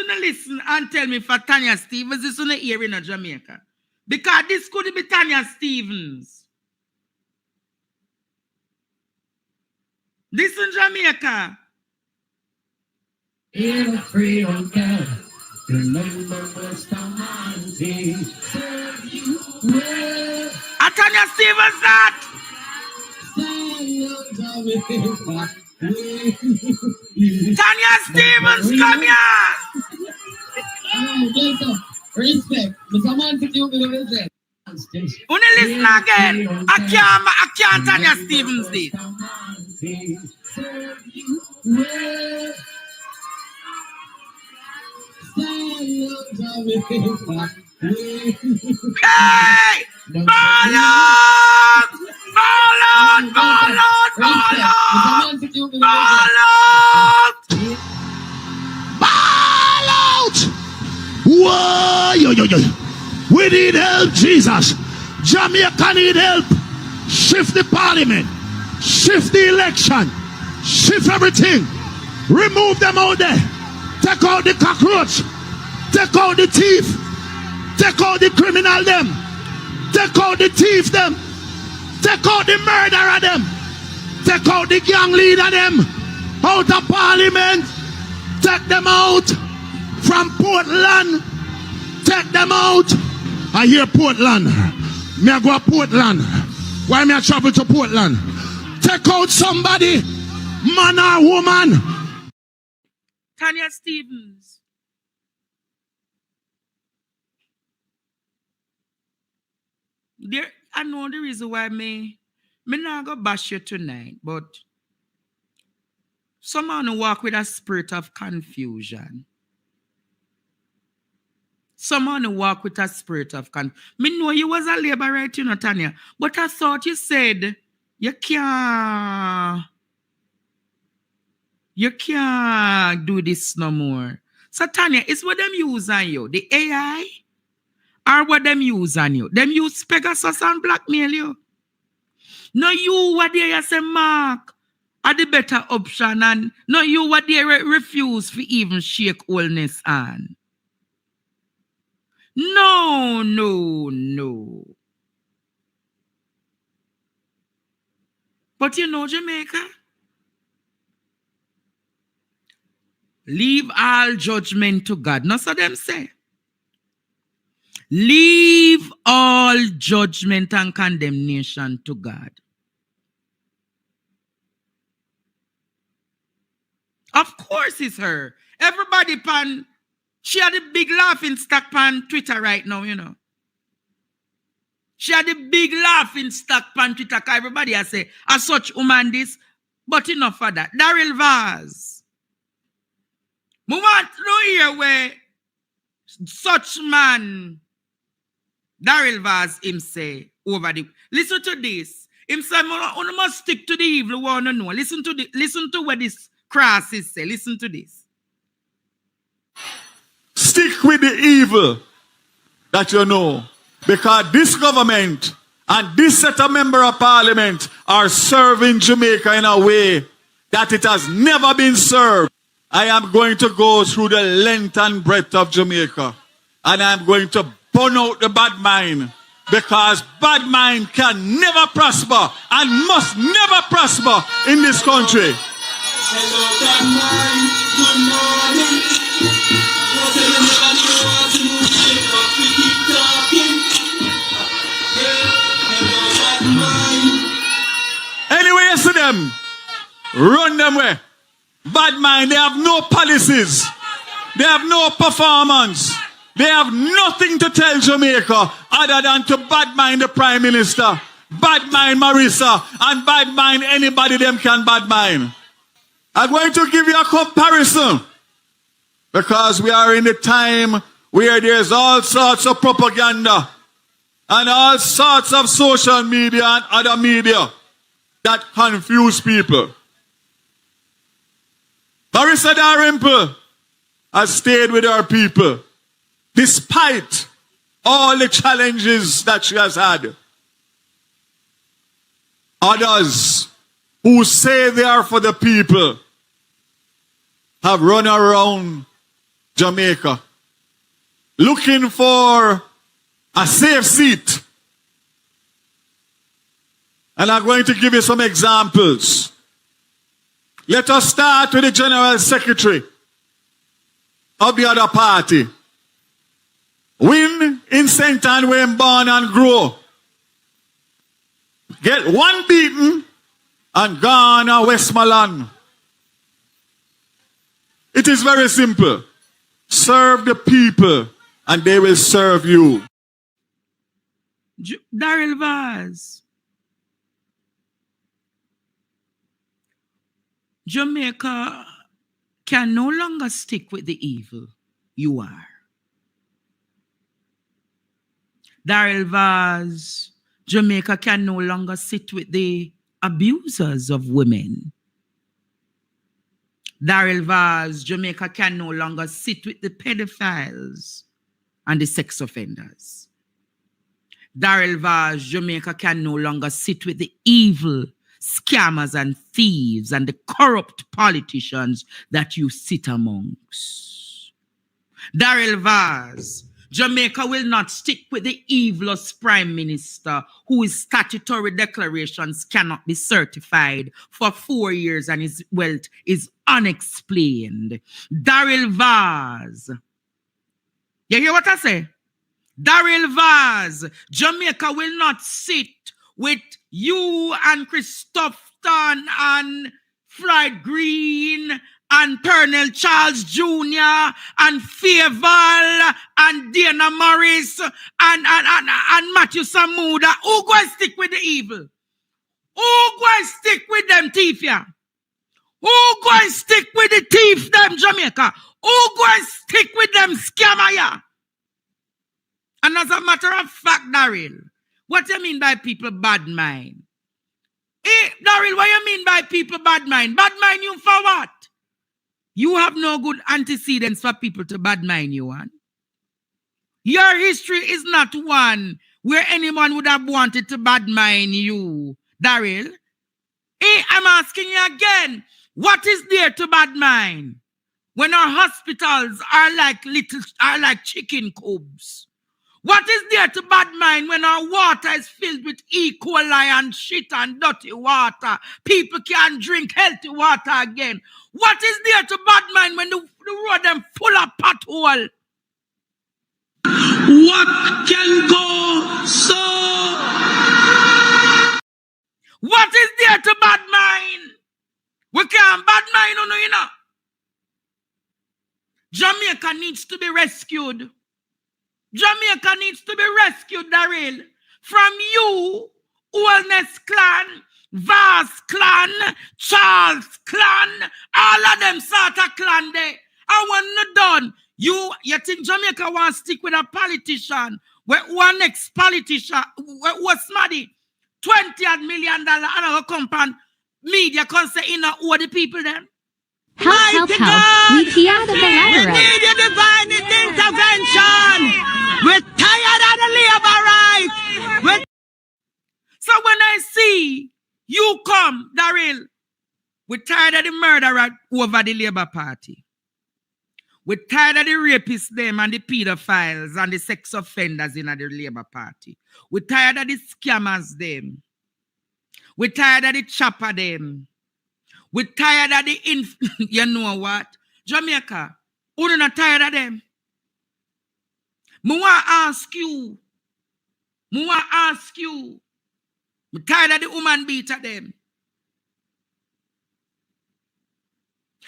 to listen and tell me for Tanya Stevens, this is here in Jamaica. Because this could be Tanya Stevens. This in Jamaica. In freedom camp, remember what's the mountain, serve you well. Tanya Stevens that. Tanya Stevens, come here. Respect. Mr. Man, take you with respect. When you listen again, I can't Tanya Stevens did. Hey! Ball out! Ball out! Ball out! Ball out! Ball out! Ball out! Whoa! Yo, yo, yo. We need help, Jesus. Jamaica need help. Shift the parliament. Shift the election. Shift everything. Remove them out there. Take out the cockroach. Take out the thief. Take out the criminal them. Take out the thief them. Take out the murderer them. Take out the gang leader them. Out of parliament. Take them out from Portland. Take them out. I hear Portland. Me I go to Portland. Why me I travel to Portland? Take out somebody. Man or woman. Tanya Stevens. There, I know the reason why me not go bash you tonight, but someone walk with a spirit of confusion. Someone walk with a spirit of confusion. Me know you was a labor right, you know, Tanya, but I thought you said you can't do this no more. So Tanya, it's what them use on you, the AI, or what them use on you. Them use Pegasus and blackmail you. No, you what they say, Mark, are the better option, and no, you what they refuse to even shake wholeness on. No, no, no. But you know, Jamaica, leave all judgment to God. No, so them say. Leave all judgment and condemnation to God. Of course it's her. Everybody she had a big laughing stock on Twitter right now, you know. She had a big laughing stock on Twitter because everybody has say, as such woman this, but enough for that. Daryl Vaz. We want to know here where such man, Daryl Vaz, him say, over the... Listen to this. Him say, you must stick to the evil, we want to know. Listen to what this cross is say. Listen to this. Stick with the evil that you know. Because this government and this set of member of parliament are serving Jamaica in a way that it has never been served. I am going to go through the length and breadth of Jamaica. And I'm going to burn out the bad mind. Because bad mind can never prosper and must never prosper in this country. Hello, bad mind. Good morning. Anyway, you see them, run them way. Bad mind, they have no policies. They have no performance. They have nothing to tell Jamaica other than to bad mind the Prime Minister, bad mind Marissa, and bad mind anybody them can bad mind. I'm going to give you a comparison. Because we are in a time where there's all sorts of propaganda and all sorts of social media and other media that confuse people. Marissa Dalrymple has stayed with her people despite all the challenges that she has had. Others who say they are for the people have run around Jamaica, looking for a safe seat. And I'm going to give you some examples. Let us start with the General Secretary of the other party. Win in St. Ann where I'm born and grow. Get one beaten and gone to Westmoreland. It is very simple. Serve the people and they will serve you. Daryl Vaz. Jamaica can no longer stick with the evil. You are. Daryl Vaz, Jamaica can no longer sit with the abusers of women. Daryl Vaz, Jamaica can no longer sit with the pedophiles and the sex offenders. Daryl Vaz, Jamaica can no longer sit with the evil scammers and thieves and the corrupt politicians that you sit amongst. Daryl Vaz, Jamaica will not stick with the evilest prime minister whose statutory declarations cannot be certified for 4 years and his wealth is unexplained. Daryl Vaz, you hear what I say? Daryl Vaz, Jamaica will not sit with you and Christopherson and Floyd Green and Pernell Charles Jr. and Fayeval and Dana Morris and Matthew Samuda. Who going to stick with the evil? Who going to stick with them thief here? Who going to stick with the thief them Jamaica? Who going to stick with them scammer here? And as a matter of fact, Daryl, what do you mean by people bad mind? Daryl, what do you mean by people bad mind? Bad mind you for what? You have no good antecedents for people to bad mind you on. Your history is not one where anyone would have wanted to bad mind you, Daryl. I'm asking you again, what is there to bad mind when our hospitals are like chicken cubs? What is there to bad mind when our water is filled with E. coli and shit and dirty water? People can't drink healthy water again. What is there to bad mind when the road them full of pothole? What can go so? What is there to bad mind? We can't bad mind, you know. Jamaica needs to be rescued. Jamaica needs to be rescued, Daryl, from you, Wellness Clan, Vaz Clan, Charles Clan, all of them sort of clan there. And when you're done, you think Jamaica wants to stick with a politician, where one ex-politician, what's smaddy, $20 million another compound, media can say, owe the people then. Help. We key out of the We ladder. need your divine intervention. We're tired of the labor right. So when I see you come, Daryl, we're tired of the murderer over the Labour Party. We're tired of the rapists them and the pedophiles and the sex offenders in the Labour Party. We're tired of the scammers them. We're tired of the chopper them. We're tired of the you know what? Jamaica, we're not tired of them. I want to ask you. I'm tired of the woman beat at them.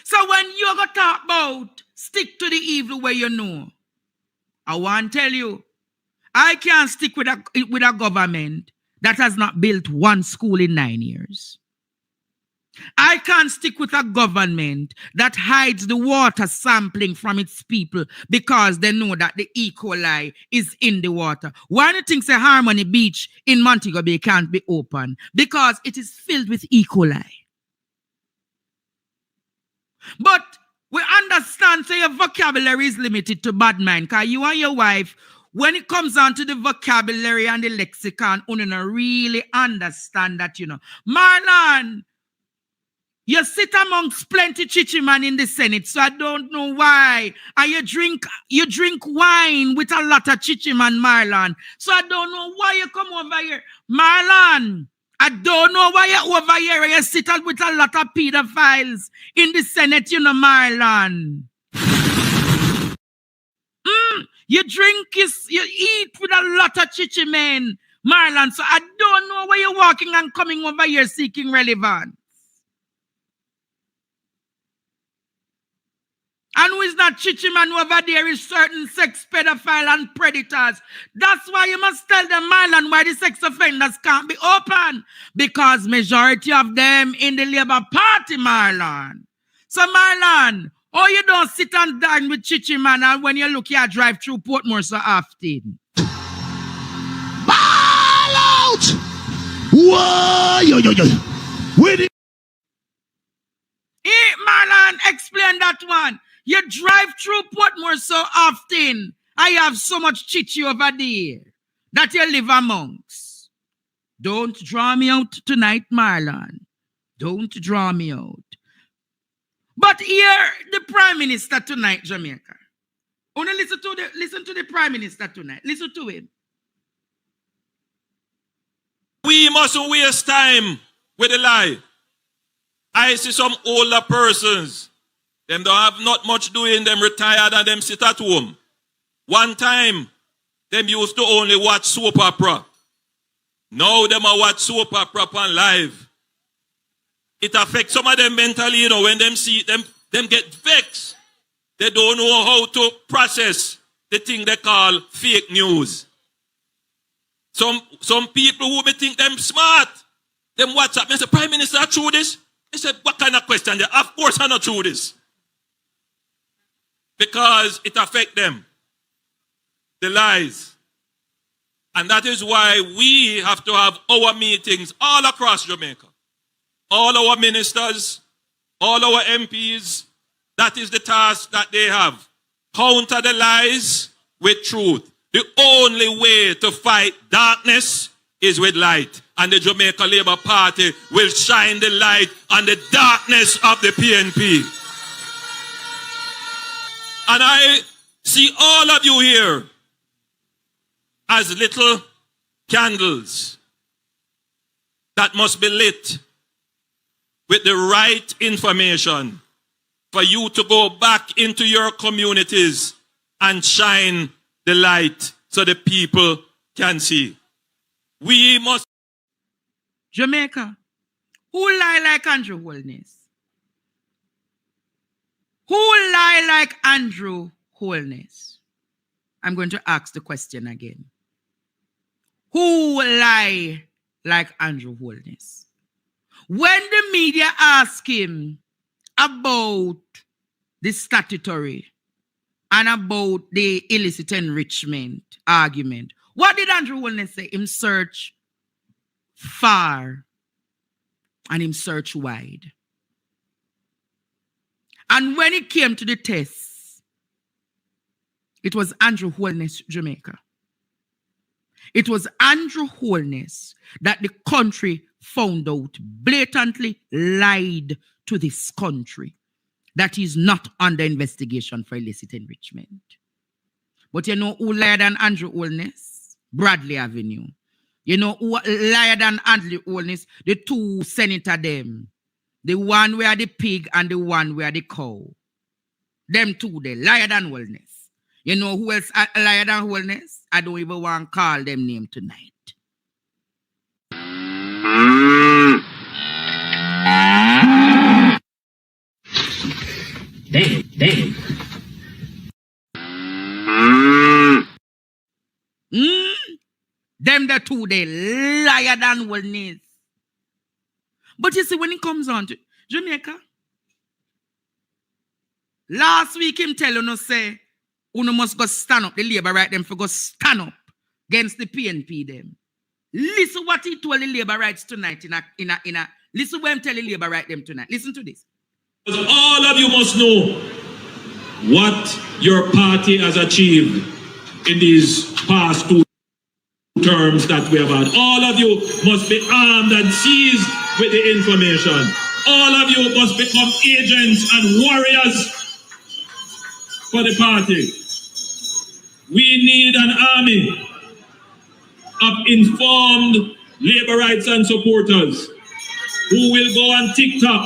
So when you go talk about stick to the evil where you know, I want to tell you, I can't stick with a government that has not built one school in 9 years. I can't stick with a government that hides the water sampling from its people because they know that the E. coli is in the water. Why do you think say Harmony Beach in Montego Bay can't be open? Because it is filled with E. coli. But we understand so your vocabulary is limited to bad mind because you and your wife, when it comes on to the vocabulary and the lexicon, you don't really understand that, you know. Marlon, You sit amongst plenty chichi man in the Senate, so I don't know why. And you drink wine with a lot of chichi man, Marlon. So I don't know why you come over here. Marlon, I don't know why you're over here and you sit with a lot of pedophiles in the Senate, you know, Marlon. You drink, you eat with a lot of chichi men, Marlon. So I don't know why you're walking and coming over here seeking relevance. And who is not chichi man over there is certain sex pedophile and predators. That's why you must tell them, Marlon, why the sex offenders can't be open. Because majority of them in the Labour Party, Marlon. So, Marlon, oh, you don't sit and dine with chichi man and when you look, you drive through Portmore so often. Ball out! Whoa, yo. With it. Marlon, explain that one. You drive through Portmore so often. I have so much chichi over there that you live amongst. Don't draw me out tonight, Marlon. Don't draw me out. But here, the Prime Minister tonight, Jamaica. Only listen to the Prime Minister tonight. Listen to him. We mustn't waste time with a lie. I see some older persons. Them don't have not much doing, them retired and them sit at home. One time, them used to only watch soap opera. Now them are watch soap opera on live. It affects some of them mentally, you know, when them see them get vexed. They don't know how to process the thing they call fake news. Some people who may think them smart, them WhatsApp, and say, Prime Minister, true this? I said, what kind of question? Of course I'm not true this. Because it affects them. The lies. And that is why we have to have our meetings all across Jamaica. All our ministers, all our MPs, that is the task that they have. Counter the lies with truth. The only way to fight darkness is with light. And the Jamaica Labour Party will shine the light on the darkness of the PNP. And I see all of you here as little candles that must be lit with the right information for you to go back into your communities and shine the light so the people can see. We must... Jamaica, who lie like Andrew Holness? Who lie like Andrew Holness? I'm going to ask the question again. Who lie like Andrew Holness? When the media ask him about the statutory and about the illicit enrichment argument, what did Andrew Holness say? Him search far and him search wide. And when it came to the test, it was Andrew Holness, Jamaica. It was Andrew Holness that the country found out blatantly lied to this country that he's not under investigation for illicit enrichment. But you know who lied than Andrew Holness? Bradley Avenue. You know who lied than Andrew Holness? The two senator them. The one where the pig and the one where the cow. Them two, they liar than Holness. You know who else liar than Holness? I don't even want to call them name tonight. Damn. Them the two, they liar than Holness. But you see, when it comes on to Jamaica, last week him tell you, say, you must go stand up, the Labour right them for go stand up against the PNP them. Listen what he told the Labour rights tonight listen what him tell the Labour right them tonight. Listen to this. All of you must know what your party has achieved in these past 2 terms that we have had. All of you must be armed and seized with the information. all of you must become agents and warriors for the party. We need an army of informed labor rights and supporters who will go on TikTok,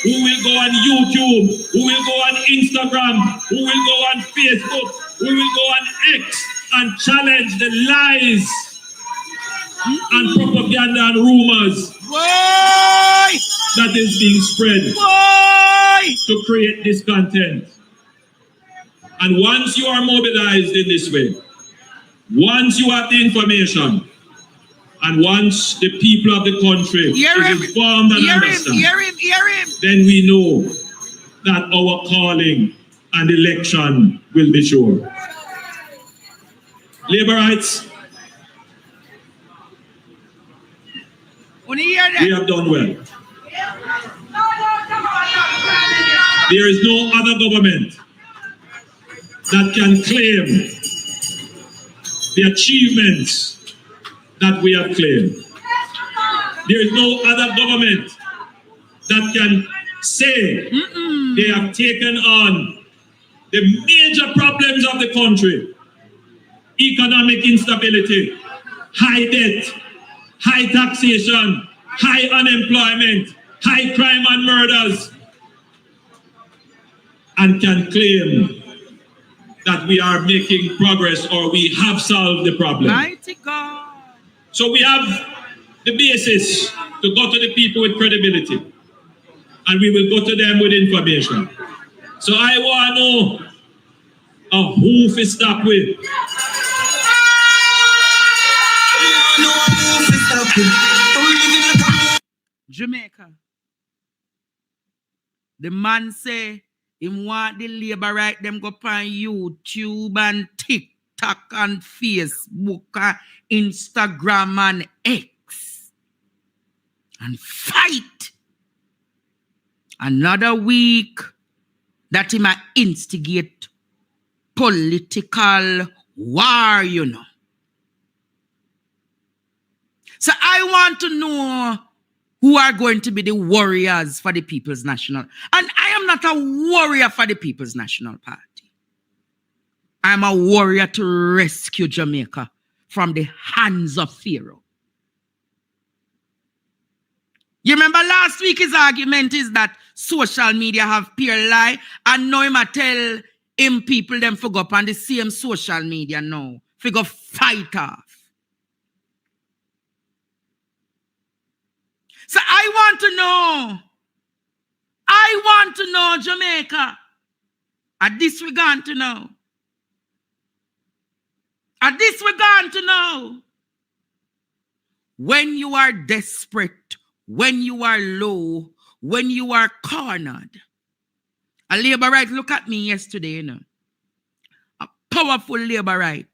who will go on YouTube, who will go on Instagram, who will go on Facebook, who will go on X and challenge the lies and propaganda and rumors that is being spread to create discontent. And once you are mobilized in this way, once you have the information, and once the people of the country is informed and understand, then we know that our calling and election will be sure. Labor rights, we have done well. There is no other government that can claim the achievements that we have claimed. There is no other government that can say they have taken on the major problems of the country: economic instability, high debt, high taxation, high unemployment, high crime and murders, and can claim that we are making progress or we have solved the problem. Mighty God. So we have the basis to go to the people with credibility, and we will go to them with information. So I want to know who to stop with. Jamaica. The man say him want the labor right them go on YouTube and TikTok and Facebook and Instagram and X and fight. Another week that he might instigate political war, you know. So I want to know who are going to be the warriors for the People's National. And I am not a warrior for the People's National Party. I'm a warrior to rescue Jamaica from the hands of Pharaoh. You remember last week his argument is that social media have pure lie, and now him a tell him people them for go up on the same social media now. For go fight off. So I want to know Jamaica. And this we're going to know. And this we're going to know. When you are desperate, when you are low, when you are cornered. A labor right, look at me yesterday, you know. A powerful labor right.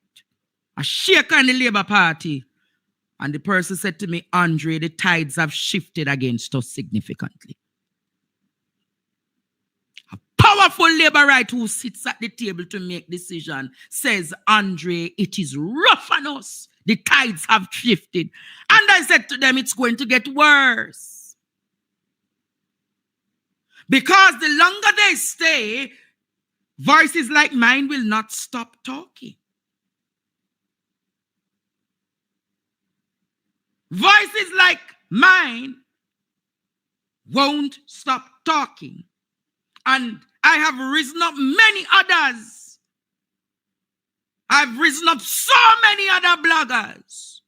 A shaker in the Labour Party. And the person said to me, Andre, the tides have shifted against us significantly. A powerful labor right who sits at the table to make decision says, Andre, it is rough on us. The tides have shifted. And I said to them, it's going to get worse. Because the longer they stay, voices like mine will not stop talking. Voices like mine won't stop talking. And I have risen up many others. I've risen up so many other bloggers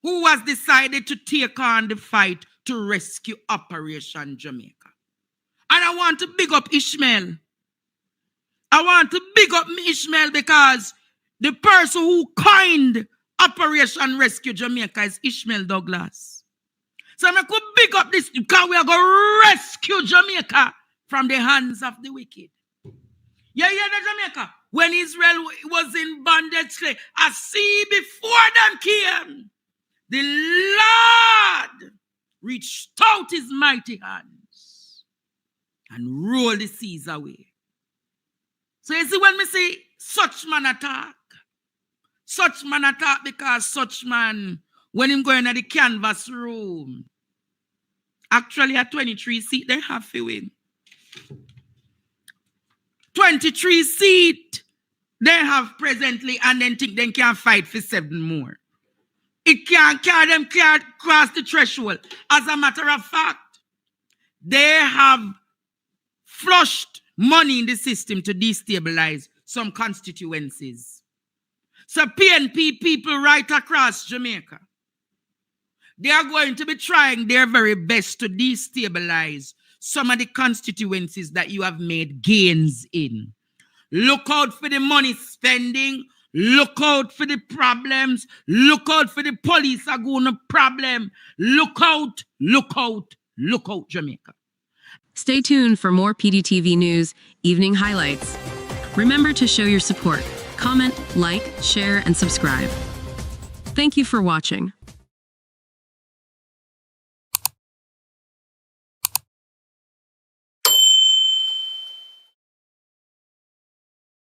who has decided to take on the fight to rescue Operation Jamaica. And I want to big up Ishmael. I want to big up Ishmael because the person who coined Operation Rescue Jamaica is Ishmael Douglas. So I could big up this because we are going to rescue Jamaica from the hands of the wicked. Yeah, the Jamaica. When Israel was in bondage, I see before them came, the Lord reached out his mighty hands and rolled the seas away. So you see when we see such man attack because such man, when him going to the canvas room, Actually, a 23 seat, they have to win. 23 seat, they have presently, and then think they can fight for 7 more. It can't carry them cross the threshold. As a matter of fact, they have flushed money in the system to destabilize some constituencies. So PNP people right across Jamaica, they are going to be trying their very best to destabilize some of the constituencies that you have made gains in. Look out for the money spending. Look out for the problems. Look out for the police are going to problem. Look out, Jamaica. Stay tuned for more PDTV News Evening Highlights. Remember to show your support. Comment, like, share, and subscribe. Thank you for watching.